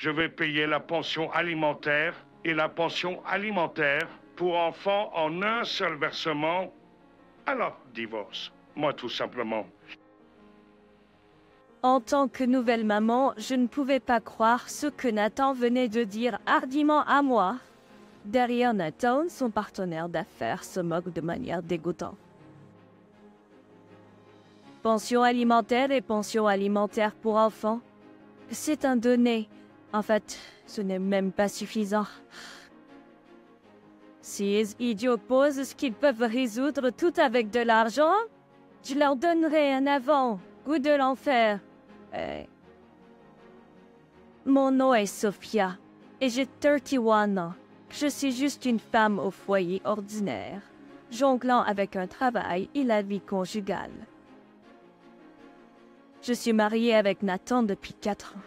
Je vais payer la pension alimentaire et la pension alimentaire pour enfants en un seul versement. Alors, divorce. Moi, tout simplement. En tant que nouvelle maman, je ne pouvais pas croire ce que Nathan venait de dire hardiment à moi. Derrière Nathan, son partenaire d'affaires se moque de manière dégoûtante. Pension alimentaire et pension alimentaire pour enfants. C'est un donné. En fait, ce n'est même pas suffisant. Si les idiots posent ce qu'ils peuvent résoudre tout avec de l'argent, je leur donnerai un avant-goût de l'enfer. Mon nom est Sophia, et j'ai 31 ans. Je suis juste une femme au foyer ordinaire, jonglant avec un travail et la vie conjugale. Je suis mariée avec Nathan depuis 4 ans.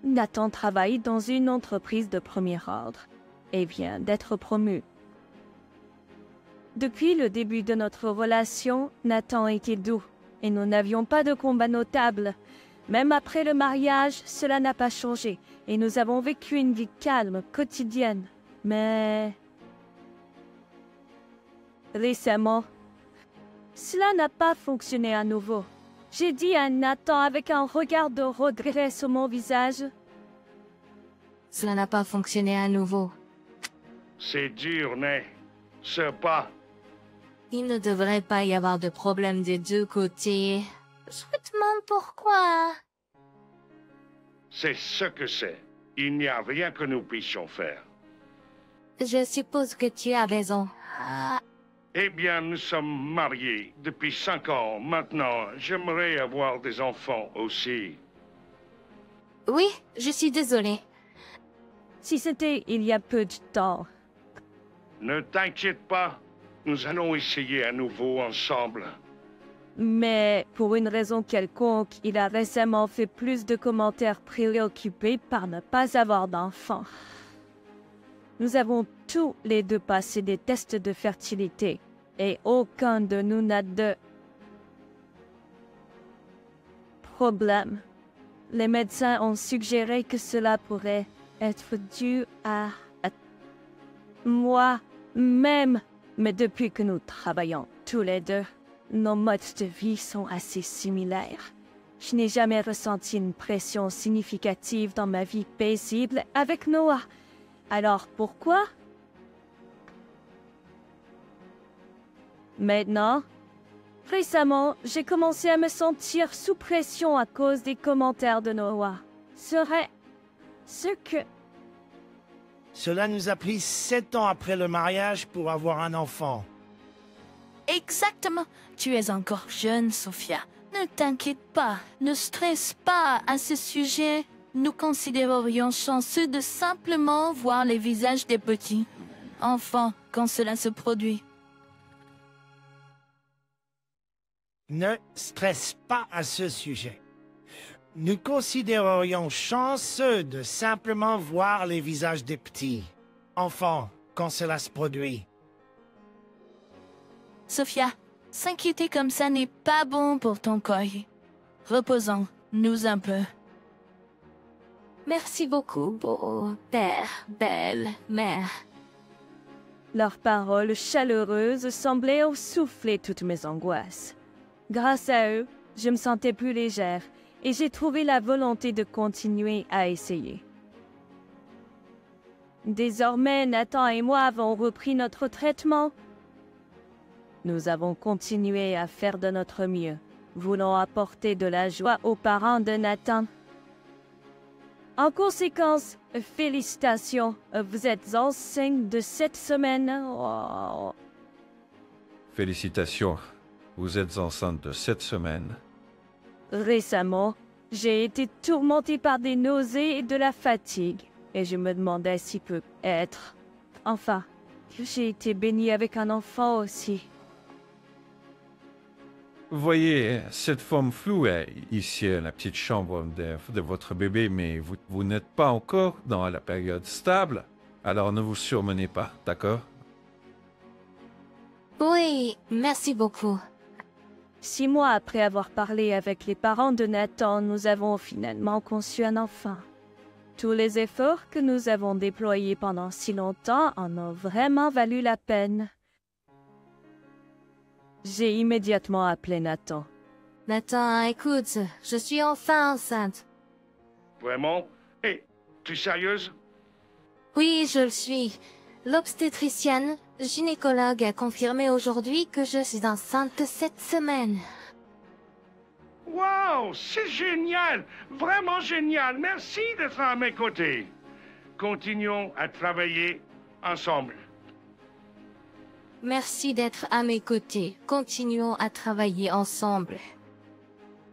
Nathan travaille dans une entreprise de premier ordre et vient d'être promu. Depuis le début de notre relation, Nathan était doux et nous n'avions pas de combat notable. Même après le mariage, cela n'a pas changé et nous avons vécu une vie calme, quotidienne. Mais récemment, cela n'a pas fonctionné à nouveau. J'ai dit à Nathan avec un regard de regret sur mon visage. Cela n'a pas fonctionné à nouveau. C'est dur, n'est-ce pas? Il ne devrait pas y avoir de problème des deux côtés. Je me demande pourquoi. C'est ce que c'est. Il n'y a rien que nous puissions faire. Je suppose que tu as raison. Eh bien, nous sommes mariés depuis 5 ans. Maintenant, j'aimerais avoir des enfants aussi. Oui, je suis désolée. Si c'était il y a peu de temps. Ne t'inquiète pas. Nous allons essayer à nouveau ensemble. Mais pour une raison quelconque, il a récemment fait plus de commentaires préoccupés par ne pas avoir d'enfant. Nous avons tous les deux passé des tests de fertilité et aucun de nous n'a de problème. Les médecins ont suggéré que cela pourrait être dû à moi-même. Mais depuis que nous travaillons tous les deux, nos modes de vie sont assez similaires. Je n'ai jamais ressenti une pression significative dans ma vie paisible avec Noah. Alors pourquoi? Maintenant, récemment, j'ai commencé à me sentir sous pression à cause des commentaires de Noah. Serait ce que... Cela nous a pris 7 ans après le mariage pour avoir un enfant. Exactement. Tu es encore jeune, Sophia. Ne t'inquiète pas, ne stresse pas à ce sujet. Nous considérerions chanceux de simplement voir les visages des petits enfants quand cela se produit. Ne stresse pas à ce sujet. Nous considérerions chanceux de simplement voir les visages des petits enfants quand cela se produit. Sophia, s'inquiéter comme ça n'est pas bon pour ton corps. Reposons-nous un peu. Merci beaucoup, beau père, belle mère. Leurs paroles chaleureuses semblaient souffler toutes mes angoisses. Grâce à eux, je me sentais plus légère et j'ai trouvé la volonté de continuer à essayer. Désormais, Nathan et moi avons repris notre traitement. Nous avons continué à faire de notre mieux, voulant apporter de la joie aux parents de Nathan. En conséquence, félicitations, vous êtes enceinte de 7 semaines. Oh. Félicitations, vous êtes enceinte de 7 semaines. Récemment, j'ai été tourmentée par des nausées et de la fatigue, et je me demandais si peut être... Enfin, j'ai été bénie avec un enfant aussi. Voyez, cette forme floue est ici la petite chambre de votre bébé, mais vous n'êtes pas encore dans la période stable, alors ne vous surmenez pas, d'accord? Oui, merci beaucoup. 6 mois après avoir parlé avec les parents de Nathan, nous avons finalement conçu un enfant. Tous les efforts que nous avons déployés pendant si longtemps en ont vraiment valu la peine. J'ai immédiatement appelé Nathan. Nathan, écoute, je suis enfin enceinte. Vraiment? Hé, tu es sérieuse? Oui, je le suis. L'obstétricienne, gynécologue, a confirmé aujourd'hui que je suis enceinte cette semaine. Wow, c'est génial! Vraiment génial! Merci d'être à mes côtés. Continuons à travailler ensemble. Merci d'être à mes côtés. Continuons à travailler ensemble.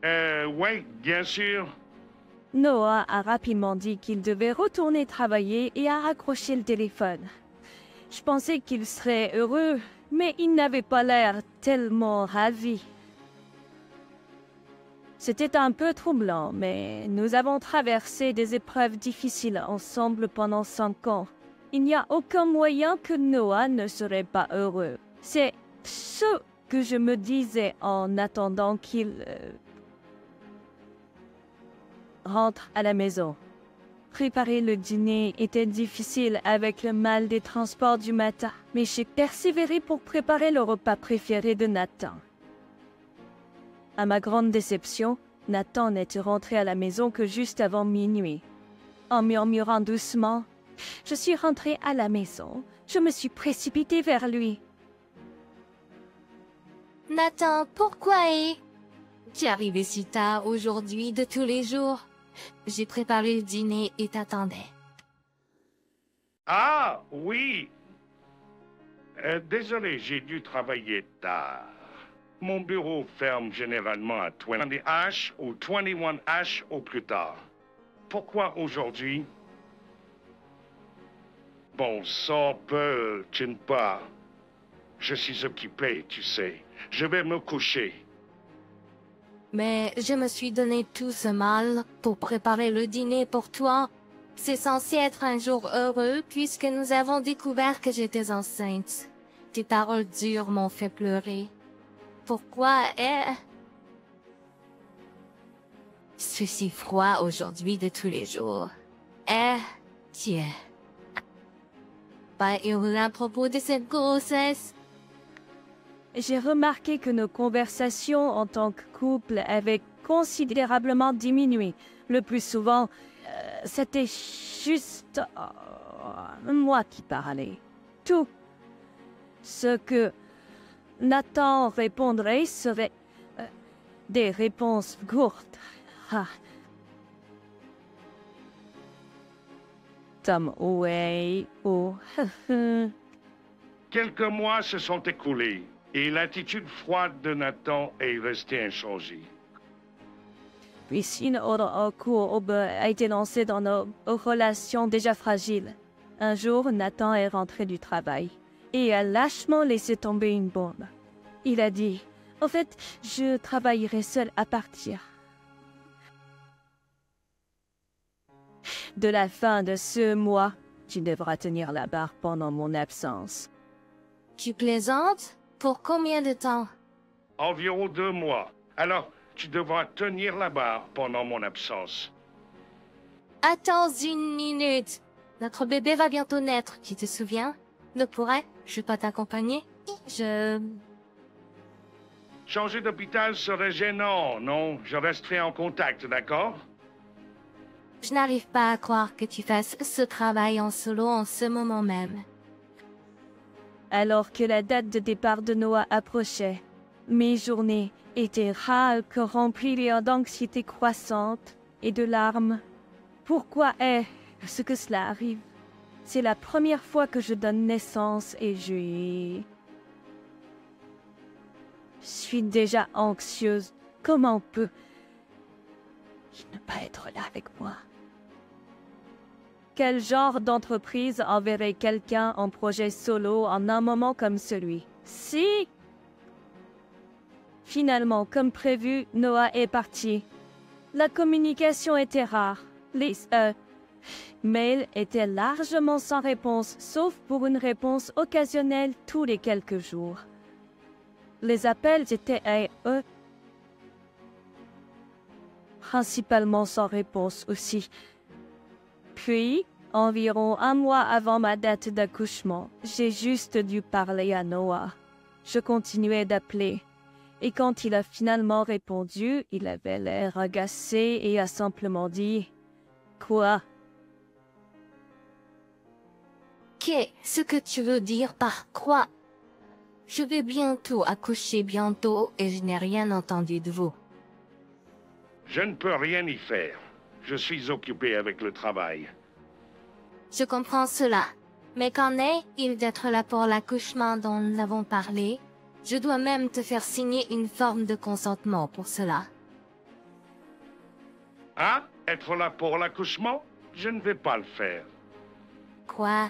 Oui, bien sûr. Noah a rapidement dit qu'il devait retourner travailler et a raccroché le téléphone. Je pensais qu'il serait heureux, mais il n'avait pas l'air tellement ravi. C'était un peu troublant, mais nous avons traversé des épreuves difficiles ensemble pendant 5 ans. Il n'y a aucun moyen que Noah ne serait pas heureux. C'est ce que je me disais en attendant qu'il rentre à la maison. Préparer le dîner était difficile avec le mal des transports du matin, mais j'ai persévéré pour préparer le repas préféré de Nathan. À ma grande déception, Nathan n'était rentré à la maison que juste avant minuit. En murmurant doucement, je suis rentrée à la maison. Je me suis précipitée vers lui. Nathan, pourquoi tu es arrivé si tard aujourd'hui de tous les jours? J'ai préparé le dîner et t'attendais. Ah, oui. Désolé, j'ai dû travailler tard. Mon bureau ferme généralement à 20H ou 21H au plus tard. Pourquoi aujourd'hui? Bon sang, Pearl, tu ne pas. Je suis occupé, tu sais. Je vais me coucher. Mais je me suis donné tout ce mal pour préparer le dîner pour toi. C'est censé être un jour heureux puisque nous avons découvert que j'étais enceinte. Tes paroles dures m'ont fait pleurer. Pourquoi c'est si froid aujourd'hui de tous les jours? Tiens. Pas heureux à propos de cette grossesse? J'ai remarqué que nos conversations en tant que couple avaient considérablement diminué. Le plus souvent, c'était juste moi qui parlais. Tout ce que Nathan répondrait serait des réponses courtes. Ah. Tom Way, oh. Quelques mois se sont écoulés et l'attitude froide de Nathan est restée inchangée. Puis une autre courbe a été lancée dans nos relations déjà fragiles. Un jour, Nathan est rentré du travail et a lâchement laissé tomber une bombe. Il a dit, « En fait, je travaillerai seul à partir de la fin de ce mois. Tu devras tenir la barre pendant mon absence. » Tu plaisantes? Pour combien de temps? Environ 2 mois. Alors, tu devras tenir la barre pendant mon absence. Attends une minute. Notre bébé va bientôt naître, tu te souviens? Ne pourrais-je pas t'accompagner? Changer d'hôpital serait gênant, non? Je resterai en contact, d'accord? Je n'arrive pas à croire que tu fasses ce travail en solo en ce moment même. Alors que la date de départ de Noah approchait, mes journées étaient râles que remplies d'anxiété croissante et de larmes. Pourquoi est-ce que cela arrive? C'est la première fois que je donne naissance et je suis déjà anxieuse. Comment peut-il ne pas être là avec moi? Quel genre d'entreprise enverrait quelqu'un en projet solo en un moment comme celui? Si... Finalement, comme prévu, Noah est parti. La communication était rare. Les mails étaient largement sans réponse, sauf pour une réponse occasionnelle tous les quelques jours. Les appels étaient principalement sans réponse aussi. Puis, environ un mois avant ma date d'accouchement, j'ai juste dû parler à Noah. Je continuais d'appeler. Et quand il a finalement répondu, il avait l'air agacé et a simplement dit « Quoi ?» Qu'est-ce que tu veux dire par quoi? Je vais bientôt accoucher bientôt et je n'ai rien entendu de vous. Je ne peux rien y faire. Je suis occupé avec le travail. Je comprends cela. Mais qu'en est-il d'être là pour l'accouchement dont nous avons parlé? Je dois même te faire signer une forme de consentement pour cela. Ah, être là pour l'accouchement? Je ne vais pas le faire. Quoi?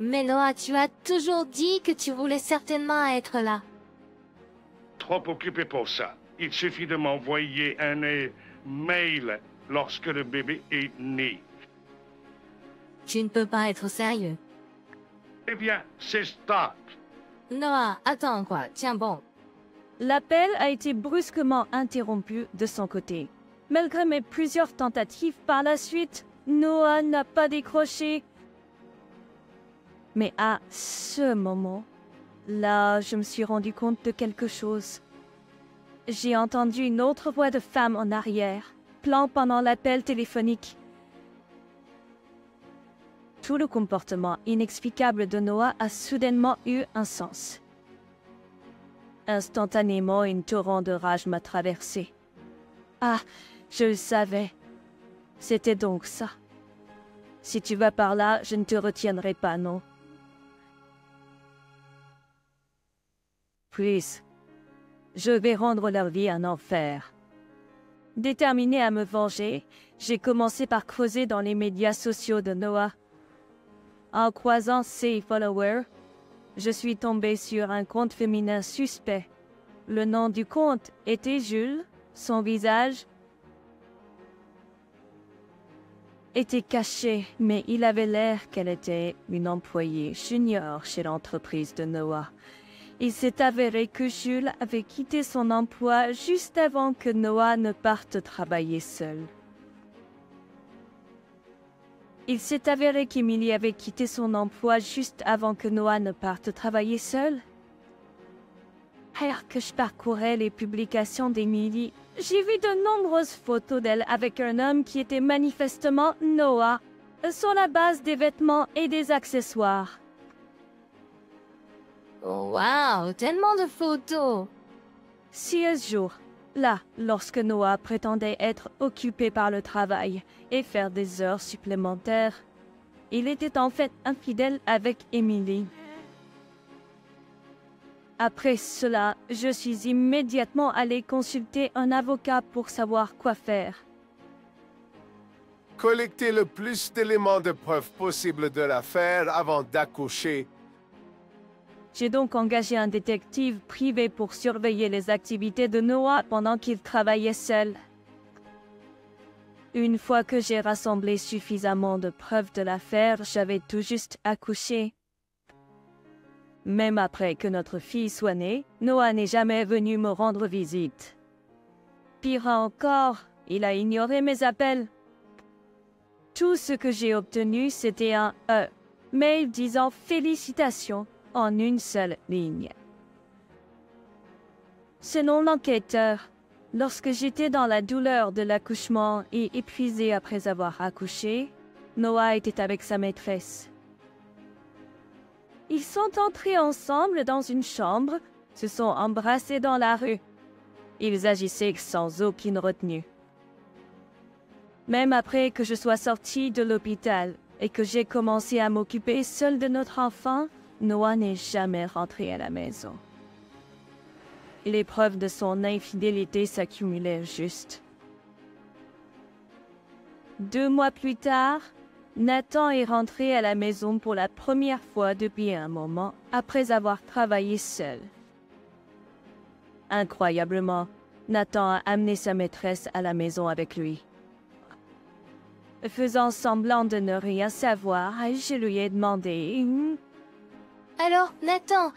Mais Noah, tu as toujours dit que tu voulais certainement être là. Trop occupé pour ça. Il suffit de m'envoyer un mail lorsque le bébé est né. Tu ne peux pas être sérieux. Eh bien, c'est stop. Noah, attends quoi, tiens bon. L'appel a été brusquement interrompu de son côté. Malgré mes plusieurs tentatives par la suite, Noah n'a pas décroché. Mais à ce moment, là, je me suis rendu compte de quelque chose. J'ai entendu une autre voix de femme en arrière, plan pendant l'appel téléphonique. Tout le comportement inexplicable de Noah a soudainement eu un sens. Instantanément, une torrent de rage m'a traversé. Ah, je le savais. C'était donc ça. Si tu vas par là, je ne te retiendrai pas, non. Puis, je vais rendre leur vie un enfer. Déterminé à me venger, j'ai commencé par creuser dans les médias sociaux de Noah. En croisant ses followers, je suis tombée sur un compte féminin suspect. Le nom du compte était Jules, son visage était caché, mais il avait l'air qu'elle était une employée junior chez l'entreprise de Noah. Il s'est avéré que Jules avait quitté son emploi juste avant que Noah ne parte travailler seul. Il s'est avéré qu'Emily avait quitté son emploi juste avant que Noah ne parte travailler seul. Alors que je parcourais les publications d'Emily, j'ai vu de nombreuses photos d'elle avec un homme qui était manifestement Noah, sur la base des vêtements et des accessoires. Oh, wow, tellement de photos. 6 jours, là, lorsque Noah prétendait être occupé par le travail et faire des heures supplémentaires, il était en fait infidèle avec Emily. Après cela, je suis immédiatement allée consulter un avocat pour savoir quoi faire. Collectez le plus d'éléments de preuve possible de l'affaire avant d'accoucher. J'ai donc engagé un détective privé pour surveiller les activités de Noah pendant qu'il travaillait seul. Une fois que j'ai rassemblé suffisamment de preuves de l'affaire, j'avais tout juste accouché. Même après que notre fille soit née, Noah n'est jamais venu me rendre visite. Pire encore, il a ignoré mes appels. Tout ce que j'ai obtenu, c'était un mail disant félicitations en une seule ligne. Selon l'enquêteur, lorsque j'étais dans la douleur de l'accouchement et épuisée après avoir accouché, Noah était avec sa maîtresse. Ils sont entrés ensemble dans une chambre, se sont embrassés dans la rue. Ils agissaient sans aucune retenue. Même après que je sois sortie de l'hôpital et que j'ai commencé à m'occuper seule de notre enfant, Noah n'est jamais rentré à la maison. Les preuves de son infidélité s'accumulaient juste. 2 mois plus tard, Nathan est rentré à la maison pour la première fois depuis un moment après avoir travaillé seul. Incroyablement, Nathan a amené sa maîtresse à la maison avec lui. Faisant semblant de ne rien savoir, je lui ai demandé... Alors, Nathan,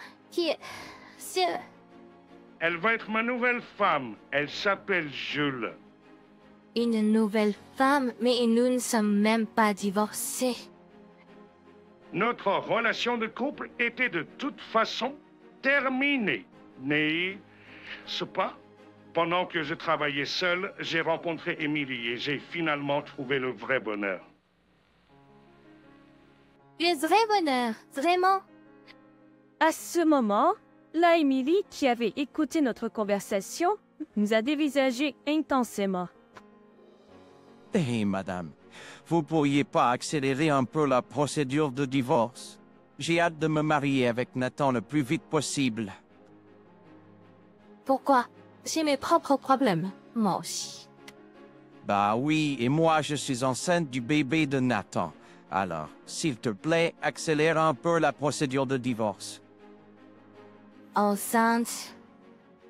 Elle va être ma nouvelle femme. Elle s'appelle Jules. une nouvelle femme, mais nous ne sommes même pas divorcés. Notre relation de couple était de toute façon terminée. Mais, cependant, pendant que je travaillais seul, j'ai rencontré Emily et j'ai finalement trouvé le vrai bonheur. Le vrai bonheur, vraiment? À ce moment, la Emily, qui avait écouté notre conversation, nous a dévisagé intensément. Hé, madame, vous pourriez pas accélérer un peu la procédure de divorce? J'ai hâte de me marier avec Nathan le plus vite possible. Pourquoi? J'ai mes propres problèmes, moi aussi. Bah oui, et moi je suis enceinte du bébé de Nathan. Alors, s'il te plaît, accélère un peu la procédure de divorce. Enceinte?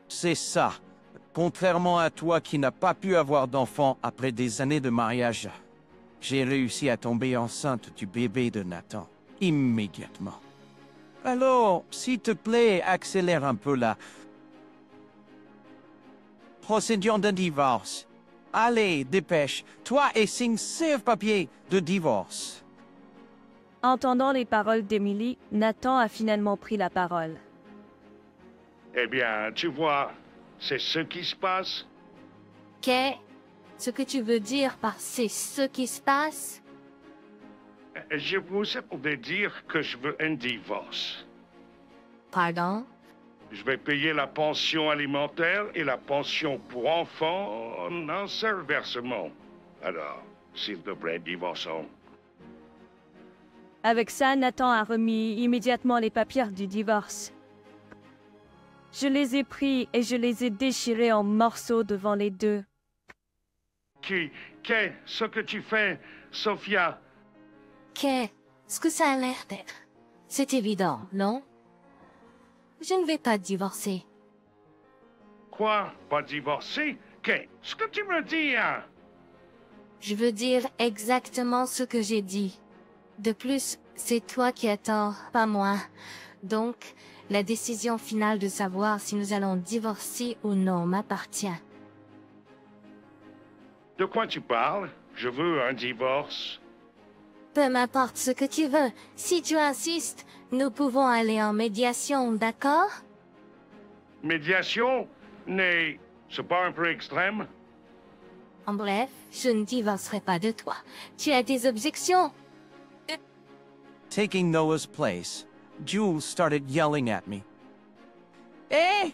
C'est ça. Contrairement à toi qui n'as pas pu avoir d'enfant après des années de mariage, j'ai réussi à tomber enceinte du bébé de Nathan, immédiatement. Alors, s'il te plaît, accélère un peu la procédure de divorce. Allez, dépêche, toi et signe ce papier de divorce. Entendant les paroles d'Emily, Nathan a finalement pris la parole. Eh bien, tu vois, c'est ce qui se passe. Ce que tu veux dire par c'est ce qui se passe? Je vous ai dire que je veux un divorce. Pardon? Je vais payer la pension alimentaire et la pension pour enfants en un seul versement. Alors, s'il te plaît, divorçons. Avec ça, Nathan a remis immédiatement les papiers du divorce. Je les ai pris et je les ai déchirés en morceaux devant les deux. Qu'est-ce que tu fais, Sophia? Ce que ça a l'air d'être? C'est évident, non? Je ne vais pas divorcer. Quoi? Pas divorcer? Qu'est-ce que tu me dis, hein? Je veux dire exactement ce que j'ai dit. De plus, c'est toi qui as tort, pas moi. Donc, la décision finale de savoir si nous allons divorcer ou non m'appartient. De quoi tu parles? Je veux un divorce. Peu m'importe ce que tu veux. Si tu insistes, nous pouvons aller en médiation, d'accord? Médiation? Mais c'est pas un peu extrême? En bref, je ne divorcerai pas de toi. Tu as des objections? Taking Noah's place, Jules started yelling at me. Eh!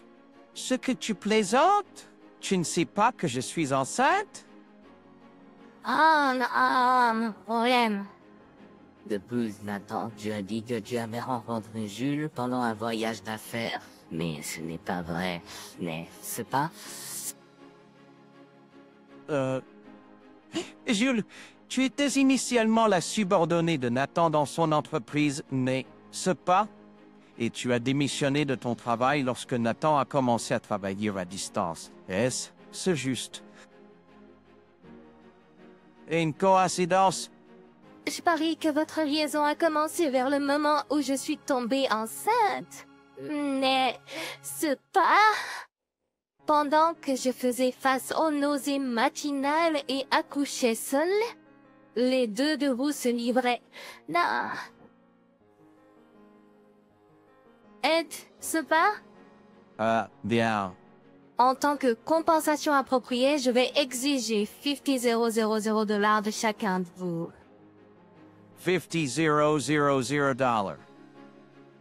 Ce que tu plaisantes? Tu ne sais pas que je suis enceinte? Ah, non, problème. De plus, Nathan, tu as dit que tu avais rencontré Jules pendant un voyage d'affaires. Mais ce n'est pas vrai, n'est-ce pas? Jules, tu étais initialement la subordonnée de Nathan dans son entreprise, n'est-ce pas? Et tu as démissionné de ton travail lorsque Nathan a commencé à travailler à distance. Est-ce juste? Une coïncidence? Je parie que votre liaison a commencé vers le moment où je suis tombée enceinte. Mais c'est pas... Pendant que je faisais face aux nausées matinales et accouchais seule, les deux de vous se livraient. Non. Est-ce pas? Bien. En tant que compensation appropriée, je vais exiger 50 000 $ de chacun de vous. 50 000 $.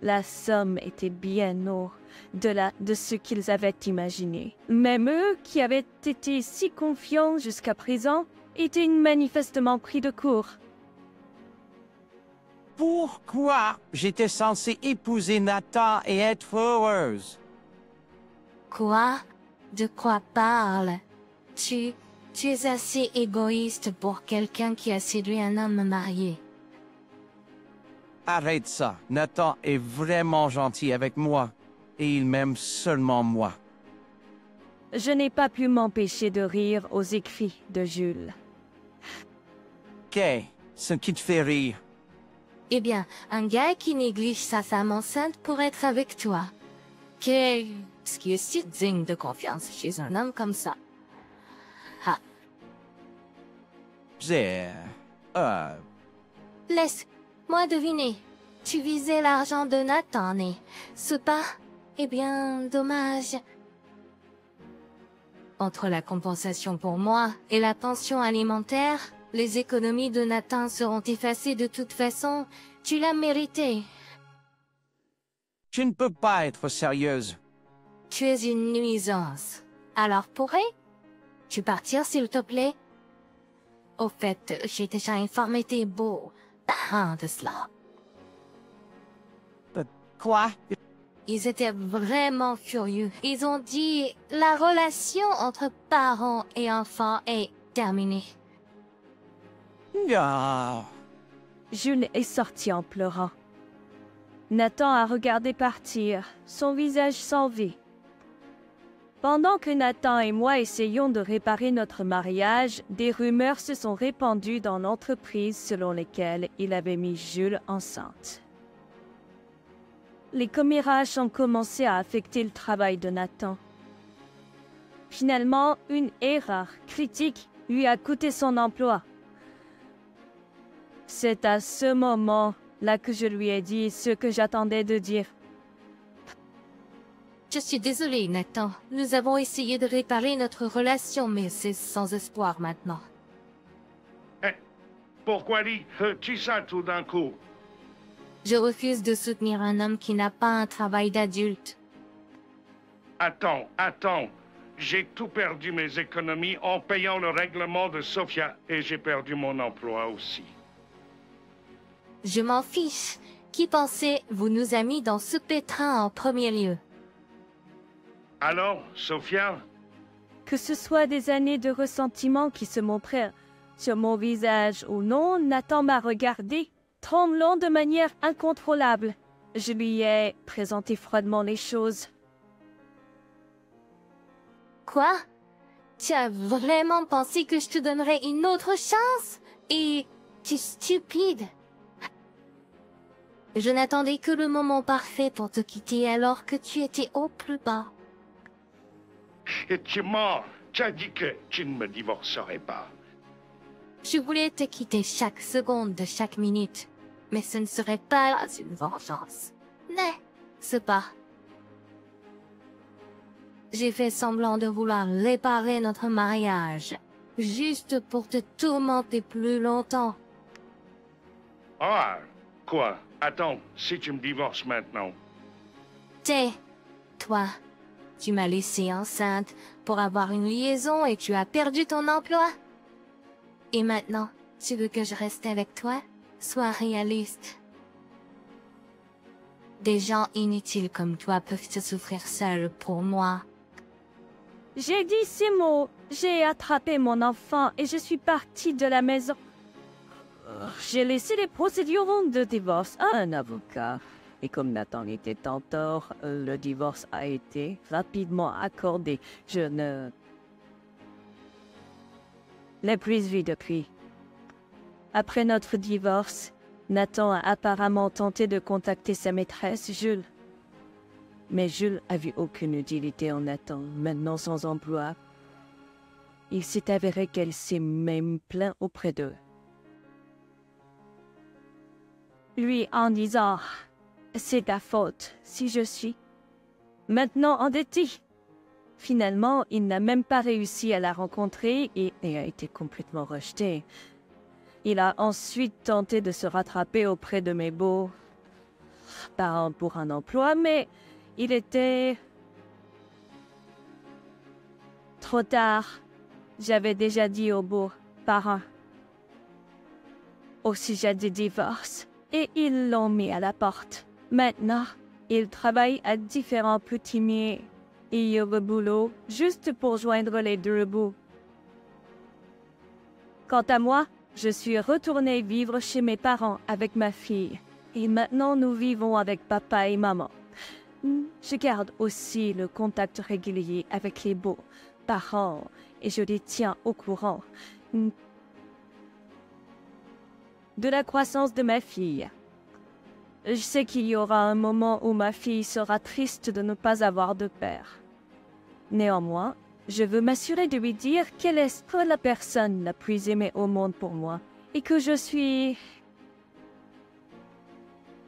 La somme était bien au-delà de ce qu'ils avaient imaginé. Même eux, qui avaient été si confiants jusqu'à présent, étaient manifestement pris de court. Pourquoi j'étais censée épouser Nathan et être heureuse? Quoi? De quoi parle? Tu es assez égoïste pour quelqu'un qui a séduit un homme marié. Arrête ça. Nathan est vraiment gentil avec moi. Et il m'aime seulement moi. Je n'ai pas pu m'empêcher de rire aux écrits de Jules. Ce qui te fait rire? Eh bien, un gars qui néglige sa femme enceinte pour être avec toi. Ce qui est si digne de confiance chez un homme comme ça. Ah. C'est... Laisse-moi deviner. Tu visais l'argent de Nathan et ce pas... Eh bien, dommage. Entre la compensation pour moi et la pension alimentaire, les économies de Nathan seront effacées de toute façon. Tu l'as mérité. Tu ne peux pas être sérieuse. Tu es une nuisance. Alors pourrais-tu partir, s'il te plaît? Au fait, j'ai déjà informé tes beaux parents de cela. Quoi? Ils étaient vraiment furieux. Ils ont dit la relation entre parents et enfants est terminée. Ah. Jules est sorti en pleurant. Nathan a regardé partir, son visage sans vie. Pendant que Nathan et moi essayions de réparer notre mariage, des rumeurs se sont répandues dans l'entreprise selon lesquelles il avait mis Jules enceinte. Les commérages ont commencé à affecter le travail de Nathan. Finalement, une erreur critique lui a coûté son emploi. C'est à ce moment-là que je lui ai dit ce que j'attendais de dire. Je suis désolée, Nathan. Nous avons essayé de réparer notre relation, mais c'est sans espoir maintenant. Pourquoi dis-tu ça tout d'un coup? Je refuse de soutenir un homme qui n'a pas un travail d'adulte. Attends. J'ai tout perdu mes économies en payant le règlement de Sophia et j'ai perdu mon emploi aussi. Je m'en fiche. Qui pensait vous nous a mis dans ce pétrin en premier lieu? Alors, Sophia? Que ce soit des années de ressentiment qui se montrèrent sur mon visage ou non, Nathan m'a regardé, tremblant de manière incontrôlable. Je lui ai présenté froidement les choses. Quoi? Tu as vraiment pensé que je te donnerais une autre chance? Et tu es stupide. Je n'attendais que le moment parfait pour te quitter alors que tu étais au plus bas. Et tu mens. Tu as dit que tu ne me divorcerais pas. Je voulais te quitter chaque seconde de chaque minute. Mais ce ne serait pas une vengeance. N'est-ce pas? J'ai fait semblant de vouloir réparer notre mariage. Juste pour te tourmenter plus longtemps. Ah, quoi? Attends, si tu me divorces maintenant. Toi, tu m'as laissée enceinte pour avoir une liaison et tu as perdu ton emploi. Et maintenant, tu veux que je reste avec toi? Sois réaliste. Des gens inutiles comme toi peuvent te souffrir seuls pour moi. J'ai dit ces mots, j'ai attrapé mon enfant et je suis partie de la maison. J'ai laissé les procédures de divorce à un avocat. Et comme Nathan était en tort, le divorce a été rapidement accordé. Je ne l'ai plus vu depuis. Après notre divorce, Nathan a apparemment tenté de contacter sa maîtresse, Jules. Mais Jules a vu aucune utilité en Nathan, maintenant sans emploi. Il s'est avéré qu'elle s'est même plaint auprès d'eux. Lui en disant « C'est ta faute si je suis maintenant endettée ». Finalement, il n'a même pas réussi à la rencontrer et a été complètement rejeté. Il a ensuite tenté de se rattraper auprès de mes beaux parents pour un emploi, mais il était trop tard. J'avais déjà dit aux beaux parents au sujet du divorce et ils l'ont mis à la porte. Maintenant, il travaille à différents petits mais il y a le boulot juste pour joindre les deux bouts. Quant à moi, je suis retournée vivre chez mes parents avec ma fille. Et maintenant, nous vivons avec papa et maman. Je garde aussi le contact régulier avec les beaux parents et je les tiens au courant de la croissance de ma fille. Je sais qu'il y aura un moment où ma fille sera triste de ne pas avoir de père. Néanmoins, Je veux m'assurer de lui dire qu'elle est la personne la plus aimée au monde pour moi et que je suis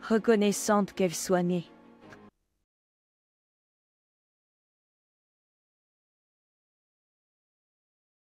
reconnaissante qu'elle soit née.